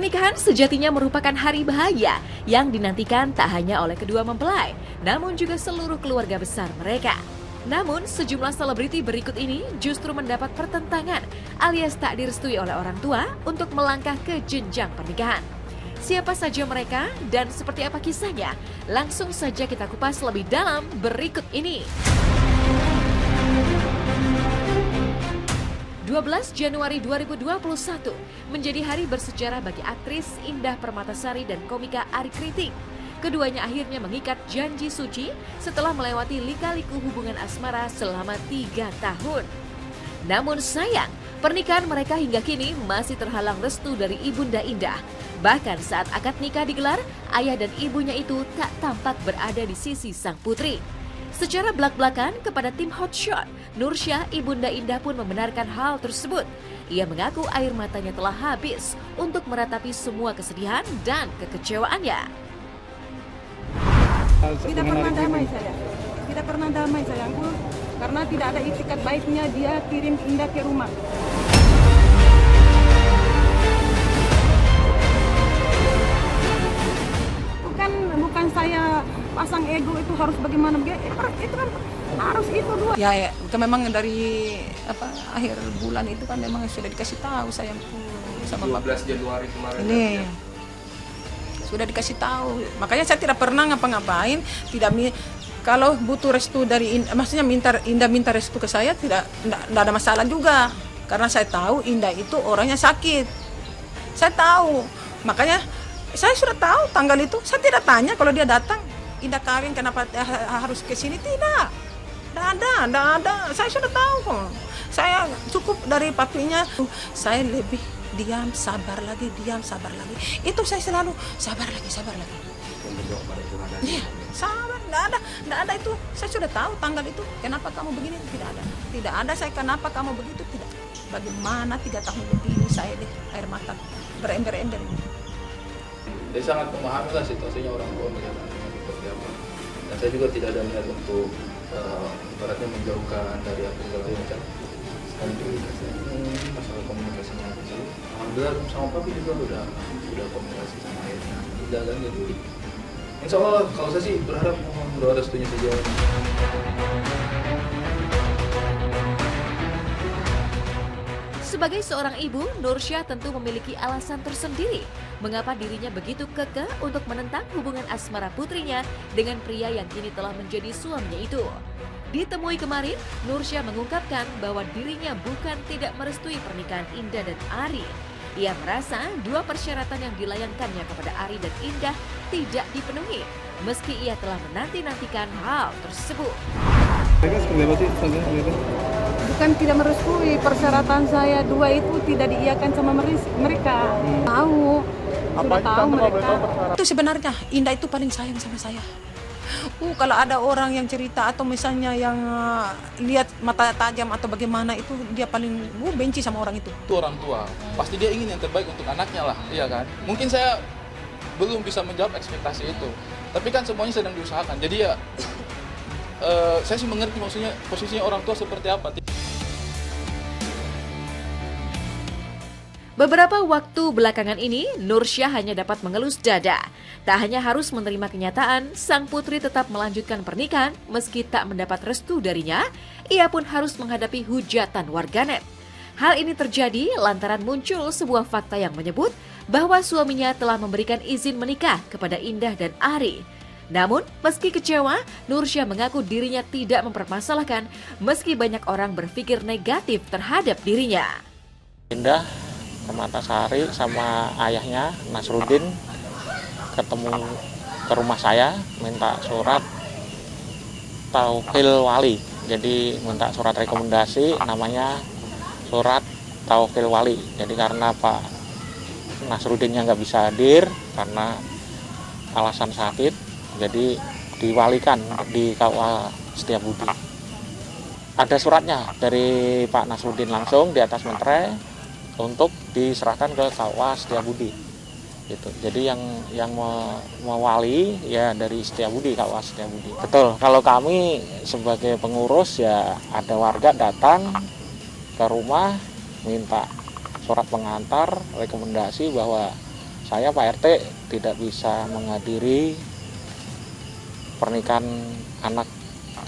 Pernikahan sejatinya merupakan hari bahagia yang dinantikan tak hanya oleh kedua mempelai, namun juga seluruh keluarga besar mereka. Namun, sejumlah selebriti berikut ini justru mendapat pertentangan alias tak direstui oleh orang tua untuk melangkah ke jenjang pernikahan. Siapa saja mereka dan seperti apa kisahnya? Langsung saja kita kupas lebih dalam berikut ini. 12 Januari 2021 menjadi hari bersejarah bagi aktris Indah Permatasari dan komika Arie Kriting. Keduanya akhirnya mengikat janji suci setelah melewati lika-liku hubungan asmara selama 3 tahun. Namun sayang, pernikahan mereka hingga kini masih terhalang restu dari Ibunda Indah. Bahkan saat akad nikah digelar, ayah dan ibunya itu tak tampak berada di sisi sang putri. Secara belak-belakan kepada tim Hotshot, Nursyah, Ibunda Indah pun membenarkan hal tersebut. Ia mengaku air matanya telah habis untuk meratapi semua kesedihan dan kekecewaannya. Tidak pernah damai saya. Tidak pernah damai sayangku, karena tidak ada itikat baiknya dia kirim Indah ke rumah. Bukan saya pasang ego itu harus bagaimana, itu kan harus itu dua. Ya, memang dari akhir bulan itu kan memang sudah dikasih tahu sayangku sama 12 Januari kemarin. Ini sudah dikasih tahu. Makanya saya tidak pernah ngapa-ngapain, kalau butuh restu dari maksudnya Indah minta restu ke saya tidak ada masalah juga. Karena saya tahu Indah itu orangnya sakit. Saya tahu. Makanya saya sudah tahu tanggal itu, saya tidak tanya kalau dia datang, Indah kawin kenapa harus ke sini, tidak ada, saya sudah tahu kok. Saya cukup dari papinya, saya lebih diam, sabar lagi, itu saya selalu sabar lagi. Iya, sabar, tidak ada itu, saya sudah tahu tanggal itu, kenapa kamu begini, tidak ada saya kenapa kamu begitu, tidak. Bagaimana 3 tahun lebih ini saya deh, air mata berember-ember ini. Saya sangat memahami lah situasinya orang tua melihatnya seperti apa. Dan saya juga tidak ada niat untuk ibaratnya menjauhkan dari apa segala macam. Sekarang itu masalah komunikasinya kecil. Alhamdulillah sama papi juga udah komunikasi sama ayahnya. Udah kan jadi. Insya Allah kalau saya sih berharap mohon doa restunya saja. Sebagai seorang ibu, Nursyah tentu memiliki alasan tersendiri mengapa dirinya begitu kekeh untuk menentang hubungan asmara putrinya dengan pria yang kini telah menjadi suaminya itu. Ditemui kemarin, Nursyah mengungkapkan bahwa dirinya bukan tidak merestui pernikahan Indah dan Arie. Ia merasa 2 persyaratan yang dilayangkannya kepada Arie dan Indah tidak dipenuhi, meski ia telah menanti-nantikan hal tersebut. Bukan tidak merestui, persyaratan saya 2 itu tidak diiyakan sama mereka. Tahu, sudah tahu mereka. Itu sebenarnya Indah itu paling sayang sama saya. Kalau ada orang yang cerita atau misalnya yang lihat mata tajam atau bagaimana itu dia paling benci sama orang itu. Itu orang tua, pasti dia ingin yang terbaik untuk anaknya lah, iya kan? Mungkin saya belum bisa menjawab ekspektasi itu, tapi kan semuanya sedang diusahakan. Jadi ya saya sih mengerti maksudnya posisinya orang tua seperti apa. Beberapa waktu belakangan ini, Nursyah hanya dapat mengelus dada. Tak hanya harus menerima kenyataan, sang putri tetap melanjutkan pernikahan meski tak mendapat restu darinya, ia pun harus menghadapi hujatan warganet. Hal ini terjadi lantaran muncul sebuah fakta yang menyebut bahwa suaminya telah memberikan izin menikah kepada Indah dan Arie. Namun, meski kecewa, Nursyah mengaku dirinya tidak mempermasalahkan meski banyak orang berpikir negatif terhadap dirinya. Indah Permatasari sama ayahnya Nasruddin ketemu ke rumah saya minta surat Taukil Wali. Jadi minta surat rekomendasi namanya surat Taukil Wali. Jadi karena Pak Nasruddinnya nggak bisa hadir karena alasan sakit, jadi diwalikan di KUA Setiabudi. Ada suratnya dari Pak Nasruddin langsung di atas meterai untuk diserahkan ke KUA Setiabudi. Gitu. Jadi yang mewali ya dari Setiabudi, KUA Setiabudi. Betul. Kalau kami sebagai pengurus ya ada warga datang ke rumah minta surat pengantar rekomendasi bahwa saya Pak RT tidak bisa menghadiri pernikahan anak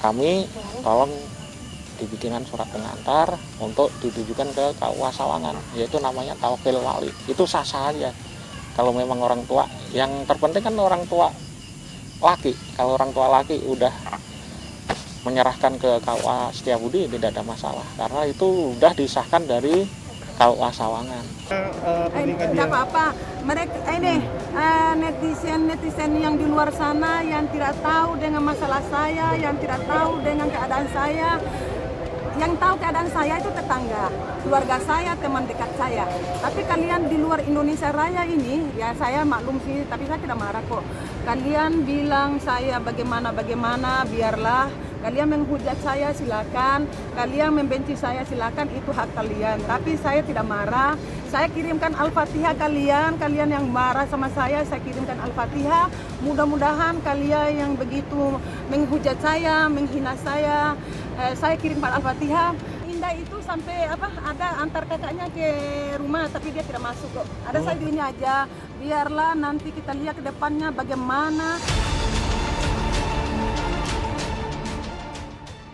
kami, tolong dibikinkan surat pengantar untuk ditujukan ke KUA Sawangan, yaitu namanya Taukil Wali. Itu sah-sah aja. Kalau memang orang tua, yang terpenting kan orang tua laki. Kalau orang tua laki udah menyerahkan ke KUA Setiabudi tidak ada masalah, karena itu udah disahkan dari KUA Sawangan. Tidak apa-apa. Mereka ini netizen yang di luar sana yang tidak tahu dengan masalah saya, yang tidak tahu dengan keadaan saya. Yang tahu keadaan saya itu tetangga, keluarga saya, teman dekat saya. Tapi kalian di luar Indonesia Raya ini, ya saya maklum sih, tapi saya tidak marah kok. Kalian bilang saya bagaimana, biarlah. Kalian menghujat saya silakan, kalian membenci saya silakan, itu hak kalian. Tapi saya tidak marah. Saya kirimkan Al-Fatihah kalian yang marah sama saya kirimkan Al-Fatihah. Mudah-mudahan kalian yang begitu menghujat saya, menghina saya kirimkan Al-Fatihah. Indah itu sampai ada antar kakaknya ke rumah, tapi dia tidak masuk kok. Ada saya ini aja, biarlah nanti kita lihat ke depannya bagaimana.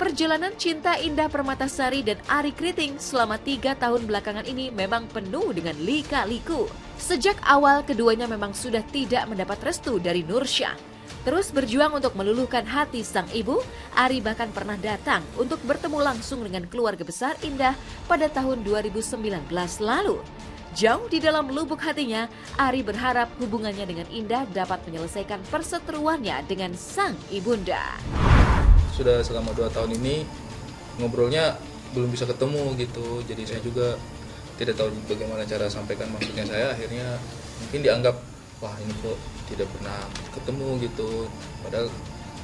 Perjalanan cinta Indah Permatasari dan Ari Kriting selama 3 tahun belakangan ini memang penuh dengan lika-liku. Sejak awal keduanya memang sudah tidak mendapat restu dari Nursyah. Terus berjuang untuk meluluhkan hati sang ibu, Ari bahkan pernah datang untuk bertemu langsung dengan keluarga besar Indah pada tahun 2019 lalu. Jauh di dalam lubuk hatinya, Ari berharap hubungannya dengan Indah dapat menyelesaikan perseteruannya dengan sang ibunda. Sudah selama 2 tahun ini ngobrolnya belum bisa ketemu gitu, jadi saya juga tidak tahu bagaimana cara sampaikan maksudnya saya. Akhirnya mungkin dianggap, wah ini kok tidak pernah ketemu gitu, padahal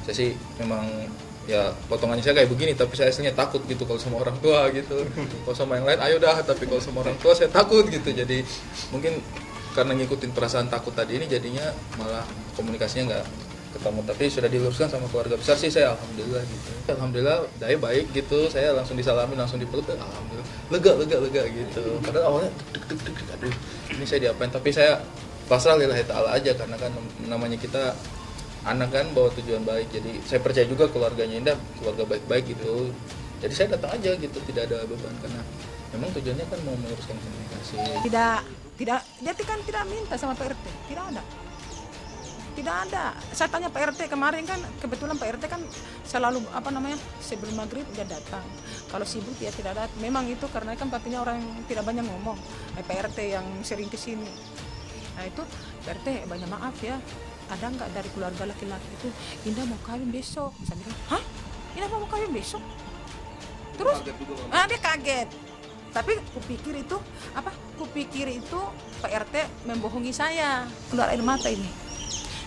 saya sih memang ya potongannya saya kayak begini, tapi saya aslinya takut gitu kalau sama orang tua gitu. Kalau sama yang lain ayo dah, tapi kalau sama orang tua saya takut gitu. Jadi mungkin karena ngikutin perasaan takut tadi ini jadinya malah komunikasinya nggak ketemu, tapi sudah diluruskan sama keluarga besar sih, saya alhamdulillah gitu. Alhamdulillah daya baik gitu, saya langsung disalamin, langsung dipeluk, alhamdulillah lega gitu. Padahal awalnya deg, aduh ini saya diapain, tapi saya pasrah lillahi ta'ala aja, karena kan namanya kita anak kan bawa tujuan baik. Jadi saya percaya juga keluarganya Indah keluarga baik-baik gitu, jadi saya datang aja gitu, tidak ada beban, karena memang tujuannya kan mau meluruskan komunikasi. Tidak, dia kan tidak minta sama Pak RT, tidak ada. Saya tanya Pak RT kemarin kan, kebetulan Pak RT kan selalu sebelum maghrib dia datang. Kalau sibuk dia tidak datang. Memang itu karena kan papinya orang yang tidak banyak ngomong. Pak RT yang sering kesini. Nah itu Pak RT banyak maaf ya. Ada nggak dari keluarga laki-laki itu Indah mau kawin besok? Saya bilang, hah? Indah mau kawin besok? Terus? Dia kaget. Tapi kupikir itu Pak RT membohongi saya. Keluar air mata ini.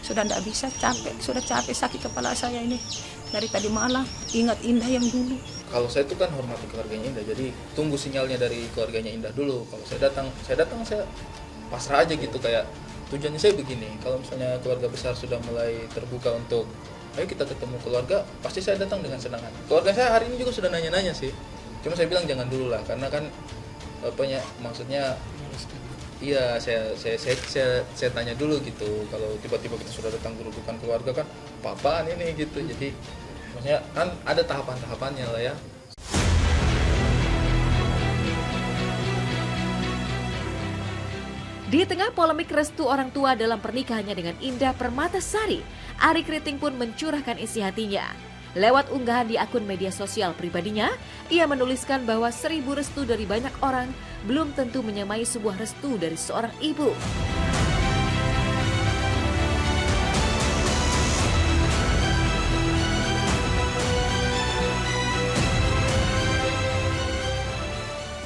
Sudah tidak bisa, capek sakit kepala saya ini dari tadi malam, ingat Indah yang dulu. Kalau saya itu kan hormati keluarganya Indah, jadi tunggu sinyalnya dari keluarganya Indah dulu. Kalau saya datang saya pasrah aja gitu, kayak tujuannya saya begini. Kalau misalnya keluarga besar sudah mulai terbuka untuk ayo kita ketemu keluarga, pasti saya datang dengan senang hati. Keluarga saya hari ini juga sudah nanya-nanya sih, cuma saya bilang jangan dulu lah, karena kan maksudnya iya, saya tanya dulu gitu. Kalau tiba-tiba kita sudah datang kerudukan keluarga kan, apaan ini gitu. Jadi maksudnya kan ada tahapan-tahapannya lah ya. Di tengah polemik restu orang tua dalam pernikahannya dengan Indah Permatasari, Ari Kriting pun mencurahkan isi hatinya. Lewat unggahan di akun media sosial pribadinya, ia menuliskan bahwa 1000 restu dari banyak orang belum tentu menyamai sebuah restu dari seorang ibu.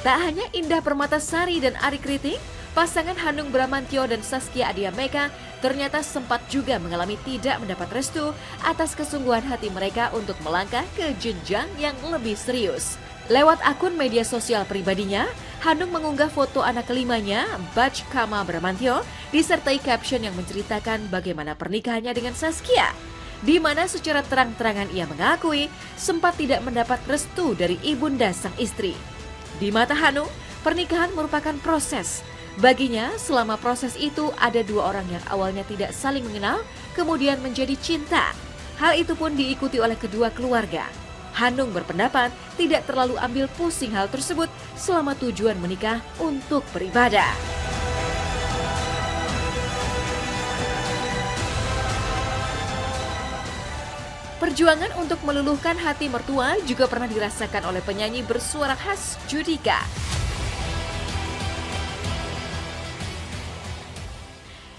Tak hanya Indah Permatasari dan Ari Kriting, pasangan Hanung Bramantyo dan Saskia Adiameka ternyata sempat juga mengalami tidak mendapat restu atas kesungguhan hati mereka untuk melangkah ke jenjang yang lebih serius. Lewat akun media sosial pribadinya, Hanung mengunggah foto anak kelimanya, Bach Kama Bramantyo, disertai caption yang menceritakan bagaimana pernikahannya dengan Saskia, di mana secara terang-terangan ia mengakui sempat tidak mendapat restu dari ibunda sang istri. Di mata Hanung, pernikahan merupakan proses. Baginya, selama proses itu ada 2 orang yang awalnya tidak saling mengenal, kemudian menjadi cinta. Hal itu pun diikuti oleh kedua keluarga. Hanung berpendapat tidak terlalu ambil pusing hal tersebut selama tujuan menikah untuk beribadah. Perjuangan untuk meluluhkan hati mertua juga pernah dirasakan oleh penyanyi bersuara khas Judika.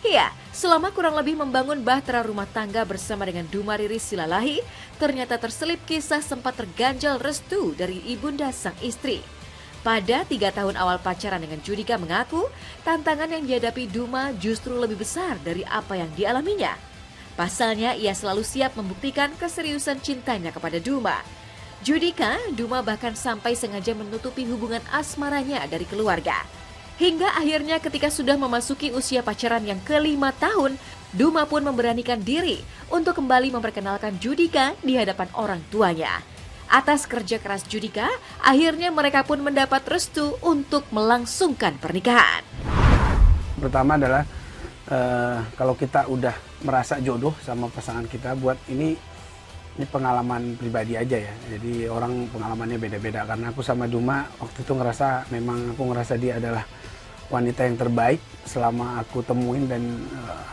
Iya, selama kurang lebih membangun bahtera rumah tangga bersama dengan Duma Riris Silalahi, ternyata terselip kisah sempat terganjal restu dari ibunda sang istri. Pada 3 tahun awal pacaran dengan Judika mengaku, tantangan yang dihadapi Duma justru lebih besar dari apa yang dialaminya. Pasalnya, ia selalu siap membuktikan keseriusan cintanya kepada Duma. Judika, Duma bahkan sampai sengaja menutupi hubungan asmaranya dari keluarga. Hingga akhirnya ketika sudah memasuki usia pacaran yang ke-5 tahun, Duma pun memberanikan diri untuk kembali memperkenalkan Judika di hadapan orang tuanya. Atas kerja keras Judika, akhirnya mereka pun mendapat restu untuk melangsungkan pernikahan. Pertama adalah kalau kita udah merasa jodoh sama pasangan kita, buat ini pengalaman pribadi aja ya. Jadi orang pengalamannya beda-beda. Karena aku sama Duma waktu itu memang aku ngerasa dia adalah wanita yang terbaik selama aku temuin, dan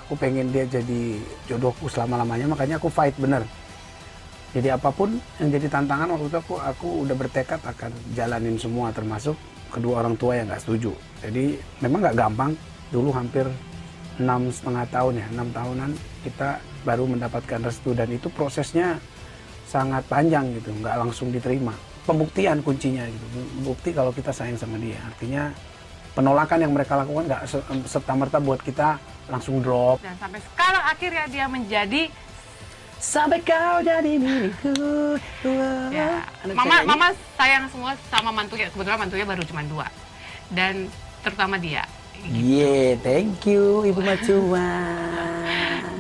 aku pengen dia jadi jodohku selama-lamanya. Makanya aku fight bener. Jadi apapun yang jadi tantangan waktu itu aku udah bertekad akan jalanin semua, termasuk kedua orang tua yang gak setuju. Jadi memang gak gampang. Dulu hampir 6,5 tahun ya, 6 tahunan kita baru mendapatkan restu, dan itu prosesnya sangat panjang gitu, nggak langsung diterima. Pembuktian kuncinya gitu, bukti kalau kita sayang sama dia. Artinya penolakan yang mereka lakukan nggak serta-merta buat kita langsung drop. Dan sampai sekarang akhirnya dia menjadi Sampai kau jadi milikku. ya, mama sayang semua sama mantunya. Kebetulan mantunya baru cuma 2, dan terutama dia. Yeah, thank you Ibu Macuma.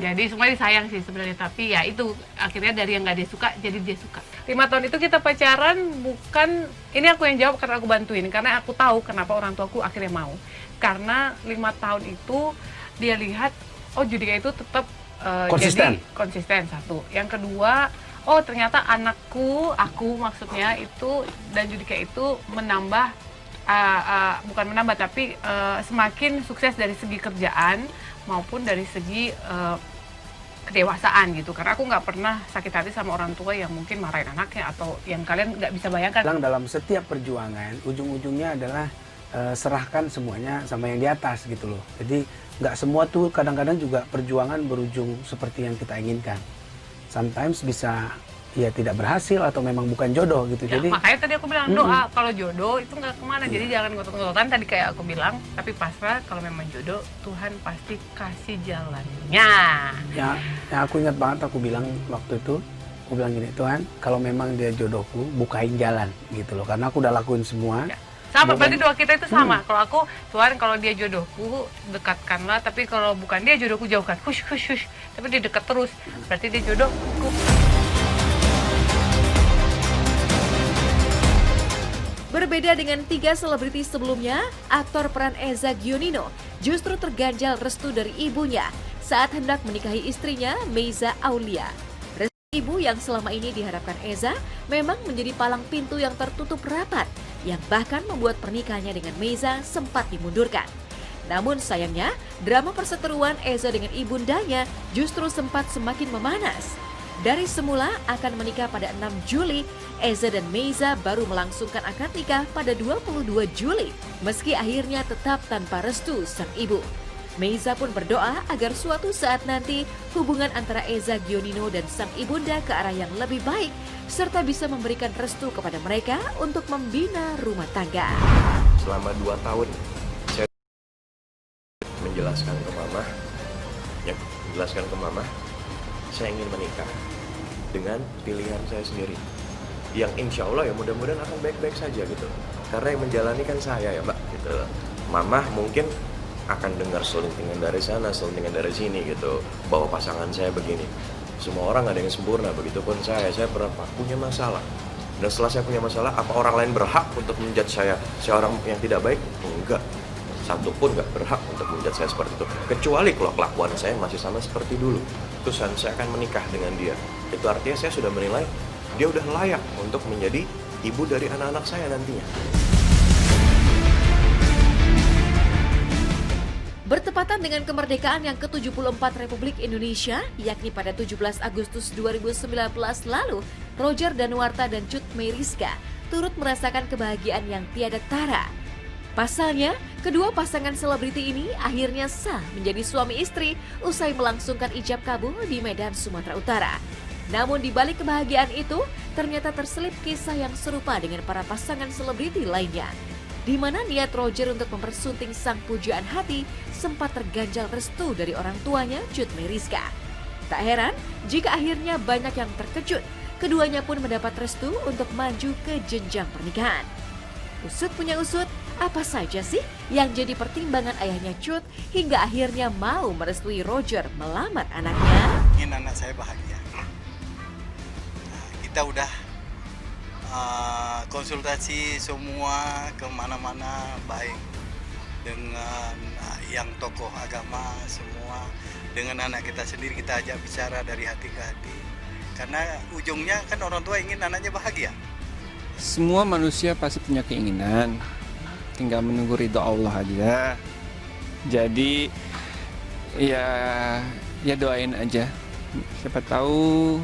Jadi semua disayang sih sebenarnya, tapi ya itu akhirnya dari yang nggak dia suka jadi dia suka. 5 tahun itu kita pacaran, bukan ini aku yang jawab karena aku bantuin, karena aku tahu kenapa orang tuaku akhirnya mau. Karena 5 tahun itu dia lihat, oh Judika itu tetap konsisten. Jadi konsisten, satu. Yang kedua, oh ternyata aku maksudnya itu, dan Judika itu menambah bukan menambah tapi semakin sukses dari segi kerjaan maupun dari segi kedewasaan gitu. Karena aku nggak pernah sakit hati sama orang tua yang mungkin marahin anaknya atau yang kalian nggak bisa bayangkan. Dalam setiap perjuangan ujung-ujungnya adalah serahkan semuanya sama yang di atas gitu loh. Jadi nggak semua tuh, kadang-kadang juga perjuangan berujung seperti yang kita inginkan. Sometimes bisa ya tidak berhasil atau memang bukan jodoh gitu. Ya, jadi makanya tadi aku bilang doa, kalau jodoh itu nggak kemana. Jadi jangan ngotot-ngototan tadi kayak aku bilang, tapi pasrah. Kalau memang jodoh, Tuhan pasti kasih jalannya. ya aku ingat banget aku bilang waktu itu, aku bilang gini, Tuhan kalau memang dia jodohku bukain jalan gitu loh, karena aku udah lakuin semua. Ya. Sama, berarti doa kita itu sama. Kalau aku, Tuhan kalau dia jodohku dekatkanlah, tapi kalau bukan dia jodohku jauhkan. Hush. Tapi dia dekat terus, berarti dia jodohku. Berbeda dengan 3 selebriti sebelumnya, aktor peran Eza Gionino justru terganjal restu dari ibunya saat hendak menikahi istrinya, Meiza Aulia. Restu ibu yang selama ini diharapkan Eza memang menjadi palang pintu yang tertutup rapat, yang bahkan membuat pernikahannya dengan Meiza sempat dimundurkan. Namun sayangnya, drama perseteruan Eza dengan ibundanya justru sempat semakin memanas. Dari semula akan menikah pada 6 Juli, Eza dan Meiza baru melangsungkan akad nikah pada 22 Juli, meski akhirnya tetap tanpa restu sang ibu. Meiza pun berdoa agar suatu saat nanti hubungan antara Eza Gionino dan sang ibunda ke arah yang lebih baik, serta bisa memberikan restu kepada mereka untuk membina rumah tangga. Selama 2 tahun, saya menjelaskan ke mama, saya ingin menikah dengan pilihan saya sendiri, yang insya Allah ya mudah-mudahan akan baik-baik saja gitu, karena yang menjalani kan saya ya mbak gitu. Mama mungkin akan dengar selentingan dari sana, selentingan dari sini gitu, bahwa pasangan saya begini. Semua orang ada yang sempurna, begitupun saya pernah punya masalah, dan setelah saya punya masalah, apa orang lain berhak untuk menjudge saya seorang yang tidak baik? Enggak. satu pun nggak berhak untuk menjudge saya seperti itu. Kecuali kalau kelakuan saya masih sama seperti dulu, terus saya akan menikah dengan dia. Itu artinya saya sudah menilai dia udah layak untuk menjadi ibu dari anak-anak saya nantinya. Bertepatan dengan kemerdekaan yang ke-74 Republik Indonesia, yakni pada 17 Agustus 2019 lalu, Roger Danuarta dan Cut Meyriska turut merasakan kebahagiaan yang tiada tara. Pasalnya, kedua pasangan selebriti ini akhirnya sah menjadi suami istri usai melangsungkan ijab kabul di Medan, Sumatera Utara. Namun di balik kebahagiaan itu, ternyata terselip kisah yang serupa dengan para pasangan selebriti lainnya, di mana niat Roger untuk mempersunting sang pujaan hati sempat terganjal restu dari orang tuanya, Cut Meyriska. Tak heran jika akhirnya banyak yang terkejut, keduanya pun mendapat restu untuk maju ke jenjang pernikahan. Usut punya usut, apa saja sih yang jadi pertimbangan ayahnya Cut hingga akhirnya mau merestui Roger melamar anaknya? Ingin anak saya bahagia. Kita udah konsultasi semua kemana-mana, baik dengan yang tokoh agama semua, dengan anak kita sendiri kita ajak bicara dari hati ke hati. Karena ujungnya kan orang tua ingin anaknya bahagia. Semua manusia pasti punya keinginan, tinggal menunggu ridho Allah aja. Jadi ya doain aja, siapa tahu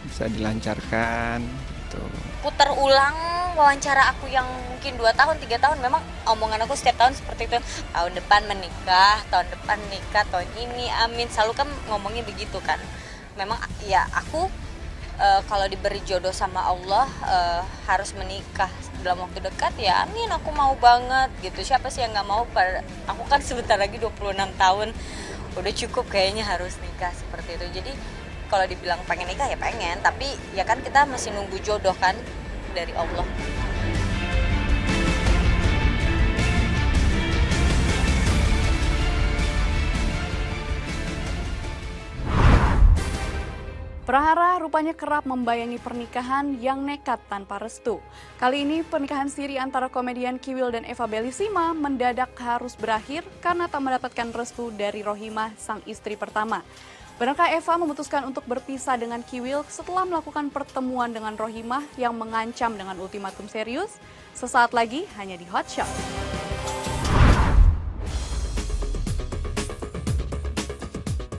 bisa dilancarkan gitu. Putar ulang wawancara aku yang mungkin 2 tahun, 3 tahun, memang omongan aku setiap tahun seperti itu. Tahun depan menikah, tahun depan nikah, tahun ini amin, selalu kan ngomongnya begitu kan. Memang ya aku kalau diberi jodoh sama Allah harus menikah dalam waktu dekat, ya amin, aku mau banget gitu. Siapa sih yang nggak mau? Aku kan sebentar lagi 26 tahun, udah cukup kayaknya harus nikah seperti itu. Jadi kalau dibilang pengen nikah ya pengen, tapi ya kan kita masih nunggu jodoh kan dari Allah. Prahara rupanya kerap membayangi pernikahan yang nekat tanpa restu. Kali ini pernikahan siri antara komedian Kiwil dan Eva Bellissima mendadak harus berakhir karena tak mendapatkan restu dari Rohimah, sang istri pertama. Benarkah Eva memutuskan untuk berpisah dengan Kiwil setelah melakukan pertemuan dengan Rohimah yang mengancam dengan ultimatum serius? Sesaat lagi hanya di Hot Shot.